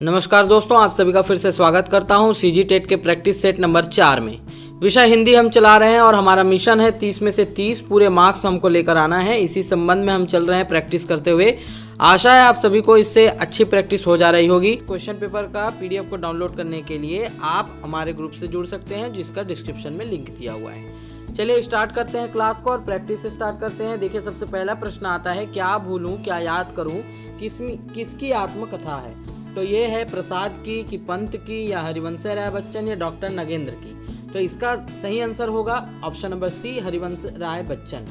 नमस्कार दोस्तों, आप सभी का फिर से स्वागत करता हूं सीजी टेट के प्रैक्टिस सेट नंबर 4 में। विषय हिंदी हम चला रहे हैं और हमारा मिशन है 30 में से 30 पूरे मार्क्स हमको लेकर आना है। इसी संबंध में हम चल रहे हैं प्रैक्टिस करते हुए। आशा है आप सभी को इससे अच्छी प्रैक्टिस हो जा रही होगी। क्वेश्चन पेपर का पीडीएफ को डाउनलोड करने के लिए आप हमारे ग्रुप से जुड़ सकते हैं, जिसका डिस्क्रिप्शन में लिंक दिया हुआ है। चलिए स्टार्ट करते हैं क्लास को और प्रैक्टिस से स्टार्ट करते हैं। देखिए, सबसे पहला प्रश्न आता है, क्या भूलूं क्या याद करूं, किसकी आत्मकथा है। तो ये है प्रसाद की कि पंत की या हरिवंश राय बच्चन या डॉक्टर नगेंद्र की। तो इसका सही आंसर होगा option number C, Harivansh Rai Bachchan.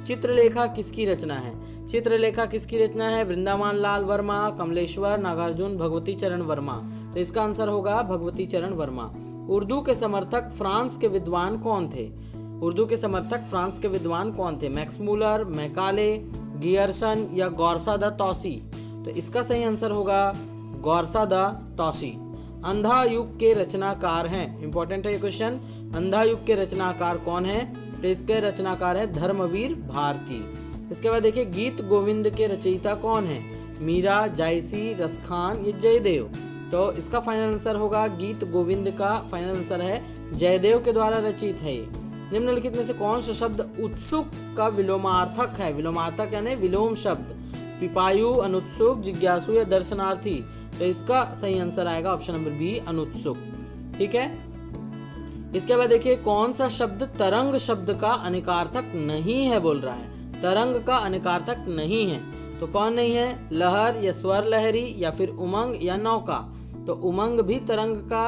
Chitralekha किसकी रचना है। चित्रलेखा किसकी रचना है, वृंदावन लाल वर्मा, कमलेश्वर, नागार्जुन, भगवती चरण वर्मा। तो इसका आंसर होगा भगवती चरण वर्मा। उर्दू के समर्थक फ्रांस के विद्वान कौन थे। उर्दू के समर्थक फ्रांस के विद्वान कौन थे, मैक्स मूलर, मैकाले, गियर्सन या गौरसा द तौसी। तो इसका सही आंसर होगा गौरसा द तौसी। अंधा युग के रचनाकार हैं, इंपॉर्टेंट है ये क्वेश्चन। अंधा युग के रचनाकार कौन है। तो इसके रचनाकार है धर्मवीर भारती। इसके बाद देखिए, गीत गोविंद के रचयिता कौन है, मीरा, जायसी, रसखान या जयदेव। तो इसका फाइनल आंसर होगा गीत गोविंद का फाइनल आंसर है जयदेव के द्वारा रचित है। निम्नलिखित में से कौन सा शब्द उत्सुक का विलोमार्थक है। विलोमार्थक यानी विलोम शब्द, पिपायु, अनुत्सुक, जिज्ञासु या दर्शनार्थी। तो इसका सही आंसर आएगा ऑप्शन नंबर बी, अनुत्सुक। ठीक है। इसके बाद देखिए, कौन सा शब्द तरंग शब्द का अनेकार्थक नहीं है, बोल रहा है तरंग का अनेकार्थक नहीं है। तो कौन नहीं है, लहर या स्वर लहरी या फिर उमंग या नौका। तो उमंग भी तरंग का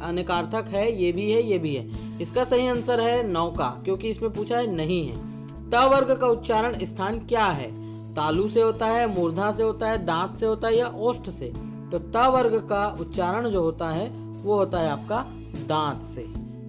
अनेकार्थक है, ये भी है, ये भी है। इसका सही आंसर है नौका, क्योंकि इसमें पूछा है नहीं है। त वर्ग का उच्चारण स्थान क्या है, तालु से होता है, मूर्धा से होता है, दांत से होता है या ओष्ठ से। तो त वर्ग का उच्चारण जो होता है वो होता है आपका दांत से।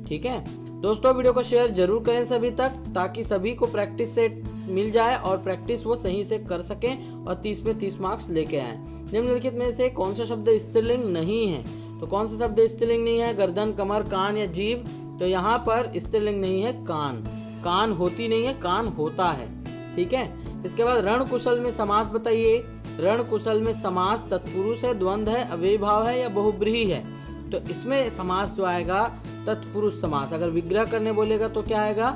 ठीक है दोस्तों, वीडियो को शेयर जरूर करें सभी तक, ताकि सभी को प्रैक्टिस सेट मिल जाए और प्रैक्टिस वो सही से कर सकें और 30 में 30 मार्क्स लेके आए। निम्नलिखित में से कौन सा शब्द स्त्रीलिंग नहीं है। तो कौन सा शब्द स्त्रीलिंग नहीं है, गर्दन, कमर, कान या जीभ। तो यहाँ पर स्त्रीलिंग नहीं है कान। कान होती नहीं है, कान होता है। ठीक है। इसके बाद रण कुशल में समास बताइए। रण कुशल में समास तत्पुरुष है, द्वंद्व है, अव्ययभाव है या बहुब्रीहि है। तो इसमें समास जो आएगा तत्पुरुष समास। अगर विग्रह करने बोलेगा तो क्या आएगा,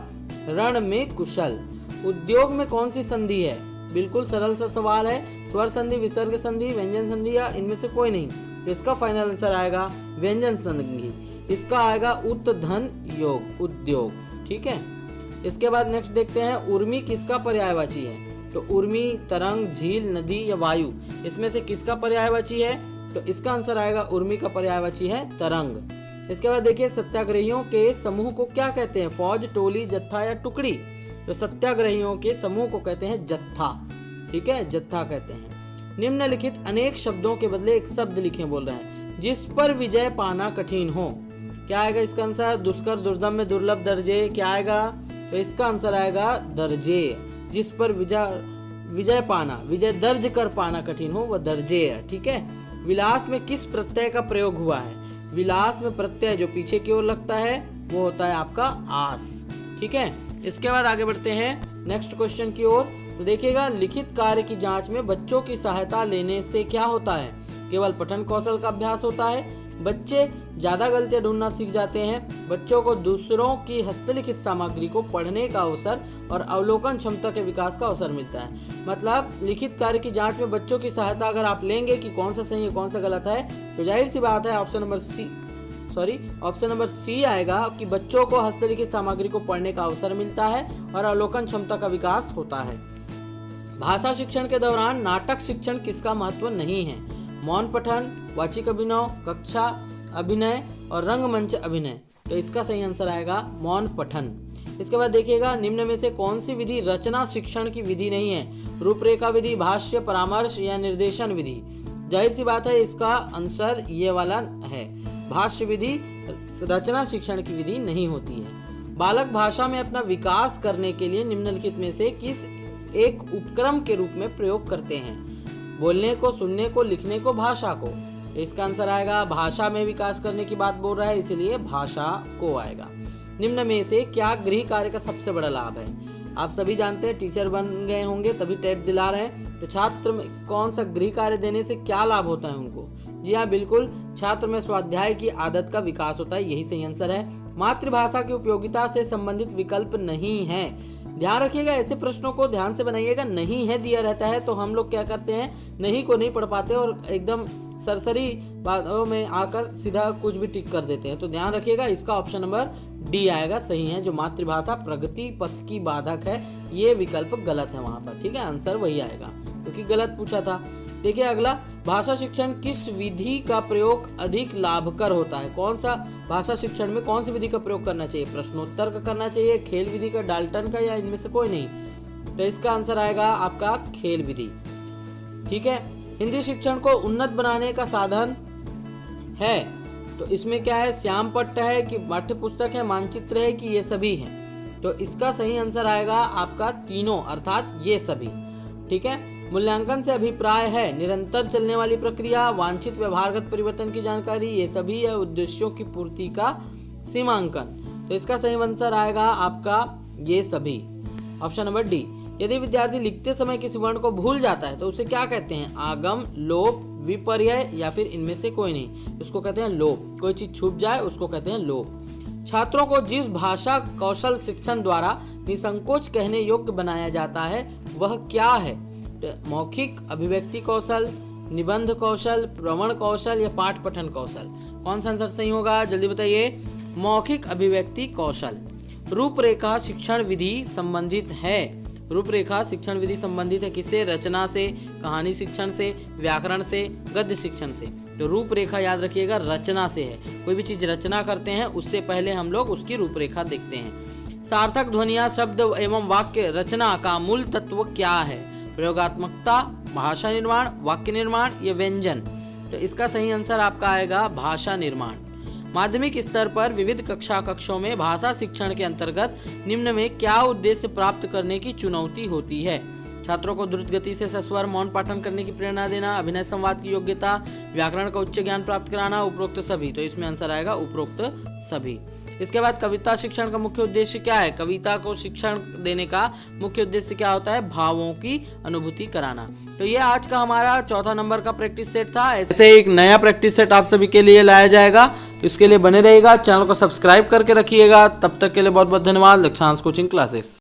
रण में कुशल। उद्योग में कौन सी संधि है, बिल्कुल सरल सा सवाल है। स्वर संधि, विसर्ग संधि, व्यंजन संधि या इनमें से कोई नहीं। तो इसका फाइनल आंसर आएगा व्यंजन संधि। इसका आएगा उत धन योग, उद्योग। ठीक है। इसके बाद नेक्स्ट देखते हैं, उर्मी किसका पर्यायवाची है। तो उर्मी, तरंग, झील, नदी या वायु, इसमें से किसका पर्यायवाची है। तो इसका आंसर आएगा उर्मी का पर्यायवाची है तरंग। इसके बाद देखिए, सत्याग्रहियों के समूह को क्या कहते हैं, फौज, टोली, जत्था या टुकड़ी। तो सत्याग्रहियों के समूह को कहते हैं जत्था। ठीक है, जत्था कहते हैं। निम्नलिखित अनेक शब्दों के बदले एक शब्द लिखें, बोल रहे हैं, जिस पर विजय पाना कठिन हो। क्या आएगा इसका आंसर, दुष्कर, दुर्दम में दुर्लभ, दर्जे। क्या आएगा, तो इसका आंसर आएगा दर्जे। जिस पर विजय पाना, विजय दर्ज कर पाना कठिन हो, वह दर्जे है। ठीक है। विलास में किस प्रत्यय का प्रयोग हुआ है। विलास में प्रत्यय जो पीछे की ओर लगता है वो होता है आपका आस। ठीक है। इसके बाद आगे बढ़ते हैं नेक्स्ट क्वेश्चन की ओर। तो देखिएगा, लिखित कार्य की जांच में बच्चों की सहायता लेने से क्या होता है, केवल पठन कौशल का अभ्यास होता है, बच्चे ज्यादा गलतियां ढूंढना सीख जाते हैं, बच्चों को दूसरों की हस्तलिखित सामग्री को पढ़ने का अवसर और अवलोकन क्षमता के विकास का अवसर मिलता है। मतलब लिखित कार्य की जांच में बच्चों की सहायता अगर आप लेंगे कि कौन सा सही है कौन सा गलत है, तो जाहिर सी बात है ऑप्शन नंबर सी आएगा कि बच्चों को हस्तलिखित सामग्री को पढ़ने का अवसर मिलता है और अवलोकन क्षमता का विकास होता है। भाषा शिक्षण के दौरान नाटक शिक्षण किसका महत्व नहीं है, मौन पठन, वाचिक अभिनय, कक्षा अभिनय और रंगमंच अभिनय। तो इसका सही आंसर आएगा मौन पठन। इसके बाद देखिएगा, निम्न में से कौन सी विधि रचना शिक्षण की विधि नहीं है, रूपरेखा विधि, भाष्य, परामर्श या निर्देशन विधि। जाहिर सी बात है इसका आंसर ये वाला है, भाष्य विधि रचना शिक्षण की विधि नहीं होती है। बालक भाषा में अपना विकास करने के लिए निम्नलिखित में से किस एक उपक्रम के रूप में प्रयोग करते हैं, बोलने को, सुनने को, लिखने को, भाषा को। इसका आंसर आएगा भाषा में विकास करने की बात बोल रहा है, इसलिए भाषा को आएगा। निम्न में से क्या गृह कार्य का सबसे बड़ा लाभ है। आप सभी जानते हैं टीचर बन गए होंगे तभी टेट दिला रहे हैं, तो छात्र में कौन सा गृह कार्य देने से क्या लाभ होता है उनको। जी हाँ बिल्कुल, छात्र में स्वाध्याय की आदत का विकास होता है, यही सही आंसर है। मातृभाषा की उपयोगिता से संबंधित विकल्प नहीं है। ध्यान रखिएगा, ऐसे प्रश्नों को ध्यान से बनाइएगा। नहीं है दिया रहता है तो हम लोग क्या करते हैं, नहीं को नहीं पढ़ पाते और एकदम सरसरी बातों में आकर सीधा कुछ भी टिक कर देते हैं। तो ध्यान रखिएगा, इसका ऑप्शन नंबर डी आएगा, सही है। जो मातृभाषा प्रगति पथ की बाधक है, ये विकल्प गलत है वहां पर, ठीक है, आंसर वही आएगा क्योंकि गलत पूछा था। देखिए अगला, भाषा शिक्षण किस विधि का प्रयोग अधिक लाभकर होता है? कौन सा भाषा शिक्षण में कौन सी विधि का प्रयोग करना चाहिए? प्रश्नोत्तर का करना चाहिए, खेल विधि का, डाल्टन का, या इनमें से कोई नहीं? तो इसका आंसर आएगा आपका खेल विधि, ठीक है। हिंदी शिक्षण को उन्नत बनाने का साधन है, तो इसमें क्या है, श्याम पट्ट है कि पाठ्य पुस्तक है, मानचित्र है कि ये सभी है? तो इसका सही आंसर आएगा आपका तीनों, अर्थात ये सभी, ठीक है। मूल्यांकन से अभिप्राय है निरंतर चलने वाली प्रक्रिया, वांछित व्यवहारगत परिवर्तन की जानकारी, ये सभी है उद्देश्यों की पूर्ति का सीमांकन। तो इसका सही आंसर आएगा आपका ये सभी, ऑप्शन नंबर डी। यदि विद्यार्थी लिखते समय किसी वर्ण को भूल जाता है तो उसे क्या कहते हैं? आगम, लोप, विपर्यय, या फिर इनमें से कोई नहीं? उसको कहते हैं लोप। कोई चीज छूट जाए उसको कहते हैं लोप। छात्रों को जिस भाषा कौशल शिक्षण द्वारा निसंकोच कहने योग्य बनाया जाता है वह क्या है? मौखिक अभिव्यक्ति कौशल, निबंध कौशल, प्रवण कौशल, या पाठ पठन कौशल? कौन सा आंसर सही होगा, जल्दी बताइए। मौखिक अभिव्यक्ति कौशल। रूपरेखा शिक्षण विधि संबंधित है। रूपरेखा शिक्षण विधि संबंधित है किससे? रचना से, कहानी शिक्षण से, व्याकरण से, गद्य शिक्षण से। तो रूपरेखा याद रखिएगा रचना से है। कोई भी चीज रचना करते हैं उससे पहले हम लोग उसकी रूपरेखा देखते हैं। सार्थक ध्वनियाँ, शब्द एवं वाक्य रचना का मूल तत्व क्या है? प्रयोगात्मकता, भाषा निर्माण, वाक्य निर्माण, या व्यंजन? तो इसका सही आंसर आपका आएगा भाषा निर्माण। माध्यमिक स्तर पर विविध कक्षों में भाषा शिक्षण के अंतर्गत निम्न में क्या उद्देश्य प्राप्त करने की चुनौती होती है? छात्रों को द्रुत गति से सस्वर मौन पाठन करने की प्रेरणा देना, अभिनय संवाद की योग्यता, व्याकरण का उच्च ज्ञान प्राप्त कराना, उपरोक्त सभी? तो इसमें आंसर आएगा उपरोक्त सभी। इसके बाद कविता शिक्षण का मुख्य उद्देश्य क्या है? कविता को शिक्षण देने का मुख्य उद्देश्य क्या होता है? भावों की अनुभूति कराना। तो ये आज का हमारा चौथा नंबर का प्रैक्टिस सेट था। ऐसे एक नया प्रैक्टिस सेट आप सभी के लिए लाया जाएगा, इसके लिए बने रहिएगा, चैनल को सब्सक्राइब करके रखिएगा। तब तक के लिए बहुत बहुत धन्यवाद। Lakshyansh coaching classes.